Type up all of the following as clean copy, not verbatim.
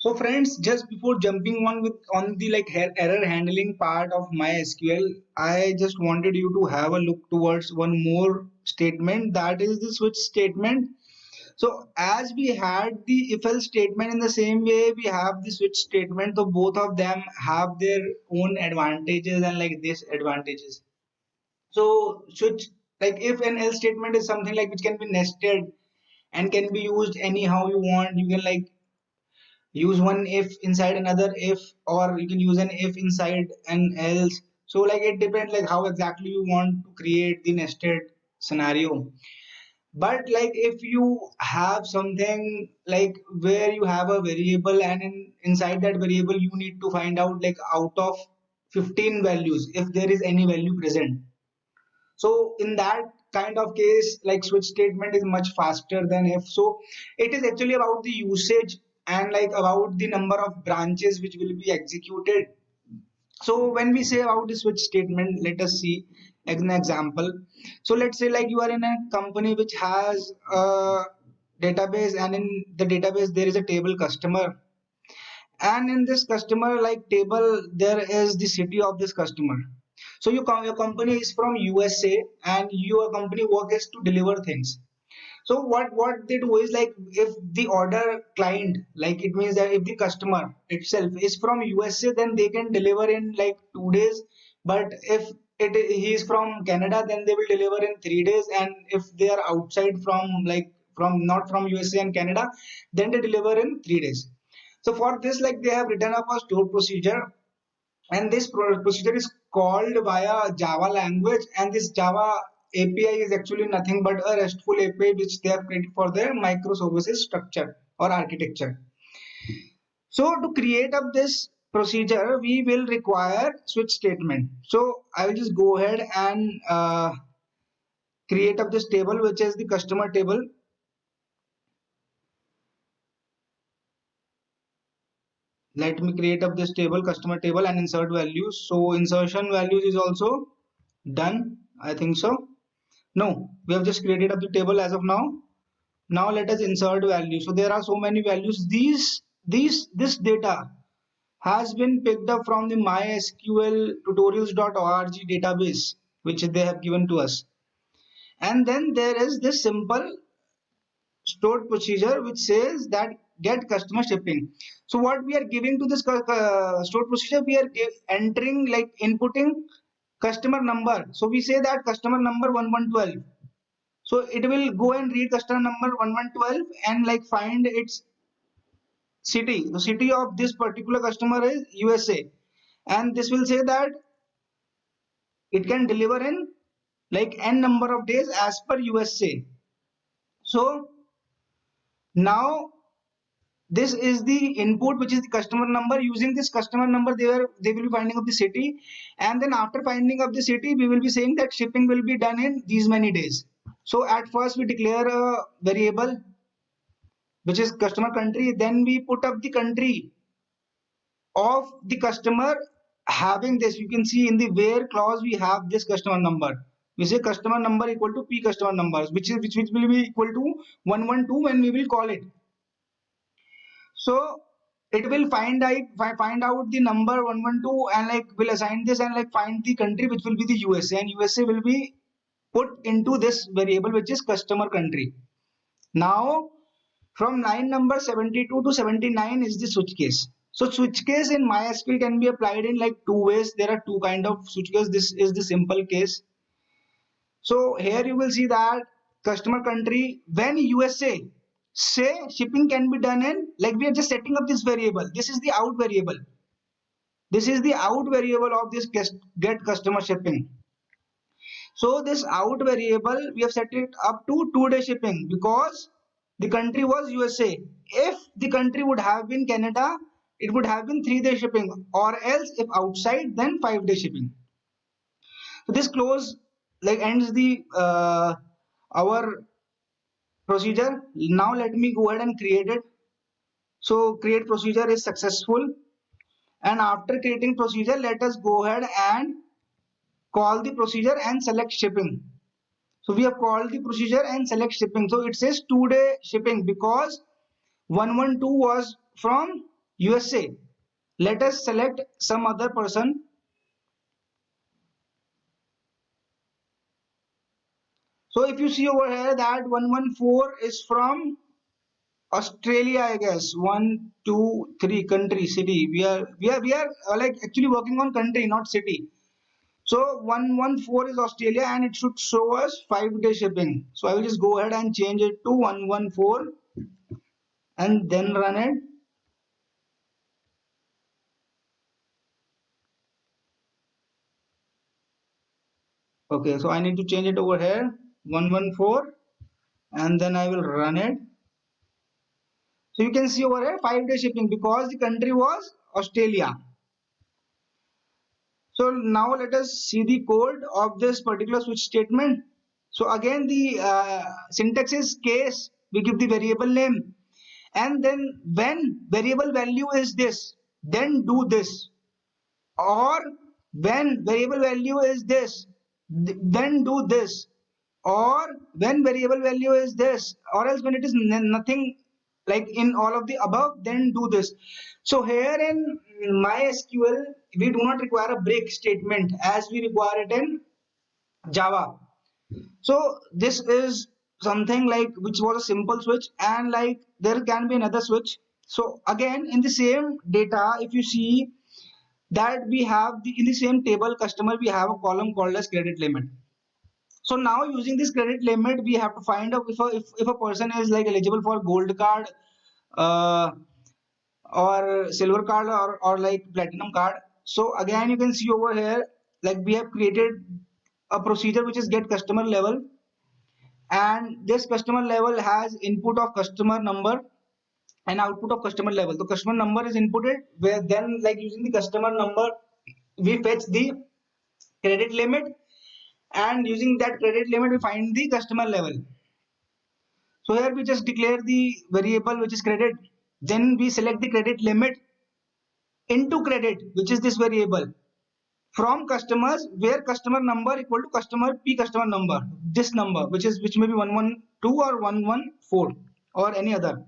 So friends, just before jumping on with on the error handling part of MySQL, I just wanted you to have a look towards one more statement, that is the switch statement. So as we had the if else statement, in the same way we have the switch statement. So both of them have their own advantages and disadvantages. So switch, like if an else statement is something like which can be nested and can be used anyhow you want. You can use one if inside another if, or you can use an if inside an else. So it depends how exactly you want to create the nested scenario. But if you have something where you have a variable, and inside that variable you need to find out out of 15 values if there is any value present. So in that kind of case, switch statement is much faster than if. So it is actually about the usage and about the number of branches which will be executed. So when we say about the switch statement, let us see an example. So let's say you are in a company which has a database, and in the database there is a table customer, and in this customer table there is the city of this customer. So your company is from USA, and your company work is to deliver things. So what they do is if the order client, it means that if the customer itself is from USA, then they can deliver in 2 days. But if he is from Canada, then they will deliver in 3 days. And if they are outside from from not from USA and Canada, then they deliver in 3 days. So for this, they have written up a store procedure, and this procedure is called via Java language, and this Java API is actually nothing but a RESTful API which they have created for their microservices structure or architecture. So to create up this procedure, we will require switch statement. So I will just go ahead and create up this table, which is the customer table. Let me create up this table, customer table, and insert values. So insertion values is also done, I think so. No, we have just created up the table as of now. Now let us insert value. So there are so many values. This data has been picked up from the MySQL tutorials.org database, which they have given to us. And then there is this simple stored procedure which says that get customer shipping. So what we are giving to this stored procedure, we are entering inputting customer number. So we say that customer number 1112. So it will go and read customer number 1112 and find its city. The city of this particular customer is USA, and this will say that it can deliver in n number of days as per USA. So now this is the input, which is the customer number. Using this customer number, they will be finding up the city, and then after finding up the city, we will be saying that shipping will be done in these many days. So at first we declare a variable which is customer country, then we put up the country of the customer having this. You can see in the where clause we have this customer number. We say customer number equal to p customer numbers, which will be equal to 112 when we will call it. So it will find out the number 112 and will assign this and find the country, which will be the USA, and USA will be put into this variable which is customer country. Now from line number 72 to 79 is the switch case. So switch case in MySQL can be applied in two ways. There are two kind of switch case. This is the simple case. So here you will see that customer country, when USA say shipping can be done in, we are just setting up this variable. This is the out variable. This is the out variable of this get customer shipping. So this out variable, we have set it up to 2-day shipping because the country was USA. If the country would have been Canada, it would have been 3-day shipping, or else if outside, then 5-day shipping. So this close ends the our procedure. Now let me go ahead and create it. So create procedure is successful, and after creating procedure, let us go ahead and call the procedure and select shipping. So we have called the procedure and select shipping. So it says 2-day shipping because 112 was from USA. Let us select some other person. So if you see over here that 114 is from Australia, I guess. One, two, three, country, city. We are like actually working on country, not city. So 114 is Australia and it should show us 5 day shipping. So I will just go ahead and change it to 114 and then run it. Okay, so I need to change it over here 114 and then I will run it. So you can see over here 5 day shipping because the country was Australia. So now let us see the code of this particular switch statement. So again the syntax is case, we give the variable name, and then when variable value is this, then do this, or when variable value is this, then do this, or when variable value is this, or else when it is nothing like in all of the above, then do this. So here in MySQL we do not require a break statement as we require it in Java. So this is something like which was a simple switch, and like there can be another switch. So again in the same data, if you see that we have in the same table customer, we have a column called as credit limit. So now using this credit limit, we have to find out if a person is like eligible for gold card, uh, or silver card, or like platinum card. So again you can see over here like we have created a procedure which is get customer level, and this customer level has input of customer number and output of customer level. The customer number is inputted, where then like using the customer number we fetch the credit limit, and using that credit limit we find the customer level. So here we just declare the variable which is credit, then we select the credit limit into credit, which is this variable, from customers where customer number equal to customer p customer number, this number which may be 112 or 114 or any other.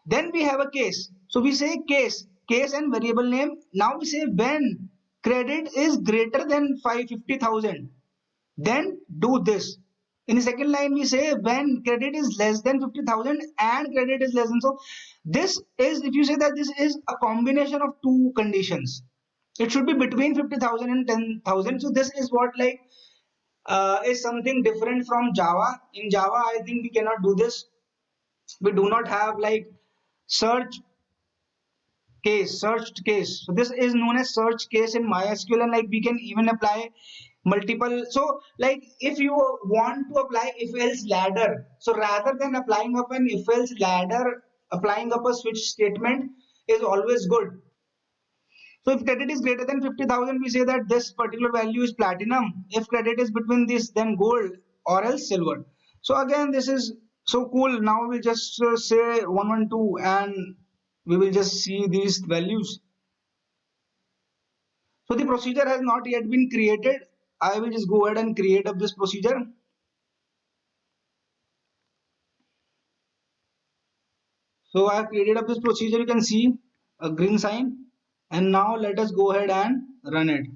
Then we have a case. So we say case and variable name. Now we say when credit is greater than 550,000, then do this. In the second line, we say when credit is less than 50,000 and credit is less than. So this is, if you say that this is a combination of two conditions, it should be between 50,000 and 10,000. So this is what like is something different from Java. In Java, I think we cannot do this. We do not have like search searched case. So this is known as search case in MySQL, and like we can even apply multiple. So like if you want to apply if else ladder, so rather than applying up an if else ladder, applying up a switch statement is always good. So if credit is greater than 50,000, we say that this particular value is platinum. If credit is between this, then gold or else silver. So again, this is so cool. Now we'll just say 112 and we will just see these values. So the procedure has not yet been created. I will just go ahead and create up this procedure. So I have created up this procedure. You can see a green sign. And now let us go ahead and run it.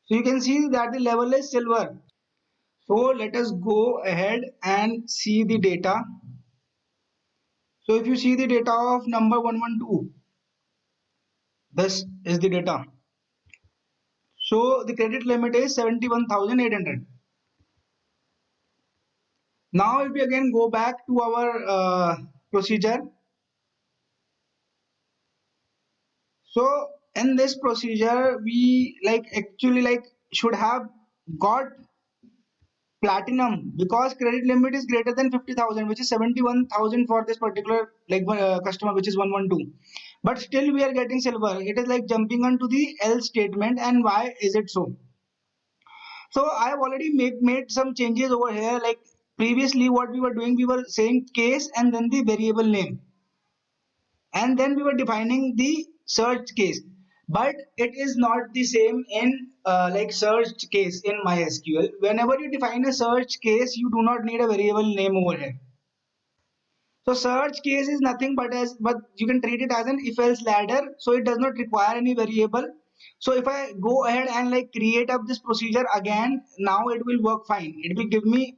So you can see that the level is silver. So let us go ahead and see the data. So if you see the data of number 112, this is the data. So the credit limit is 71,800. Now if we again go back to our procedure. So in this procedure, we like actually like should have got platinum because credit limit is greater than 50,000, which is 71,000 for this particular like customer, which is 112. But still we are getting silver. It is like jumping onto the else statement. And why is it so? So I have already made some changes over here. Like previously what we were doing, we were saying case and then the variable name, and then we were defining the search case, but it is not the same in like search case in MySQL. Whenever you define a search case, you do not need a variable name over here. So search case is nothing but you can treat it as an if else ladder. So it does not require any variable. So if I go ahead and like create up this procedure again, now it will work fine. It will give me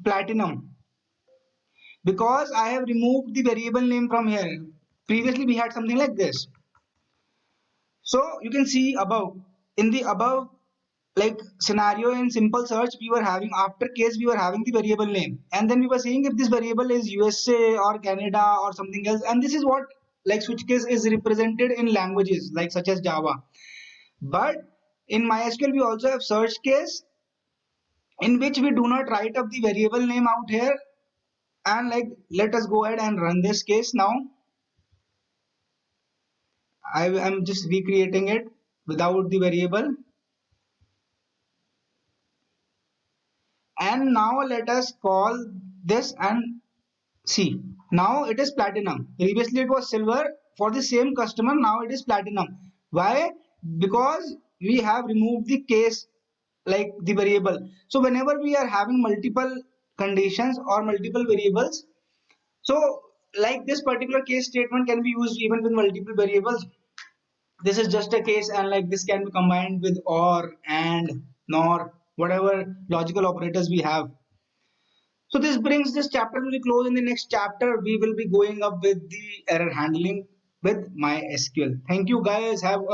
platinum because I have removed the variable name from here. Previously we had something like this. So you can see above, in the above like scenario in simple search, we were having after case, we were having the variable name, and then we were saying if this variable is USA or Canada or something else, and this is what like switch case is represented in languages like such as Java. But in MySQL we also have search case in which we do not write up the variable name out here, and like let us go ahead and run this case now. I am just recreating it without the variable. And now let us call this and see. Now it is platinum. Previously it was silver for the same customer. Now it is platinum. Why? Because we have removed the case like the variable. So whenever we are having multiple conditions or multiple variables, so like this particular case statement can be used even with multiple variables. This is just a case, and like this can be combined with or, and, nor, whatever logical operators we have. So this brings this chapter to the close. In the next chapter, we will be going up with the error handling with MySQL. Thank you guys. Have a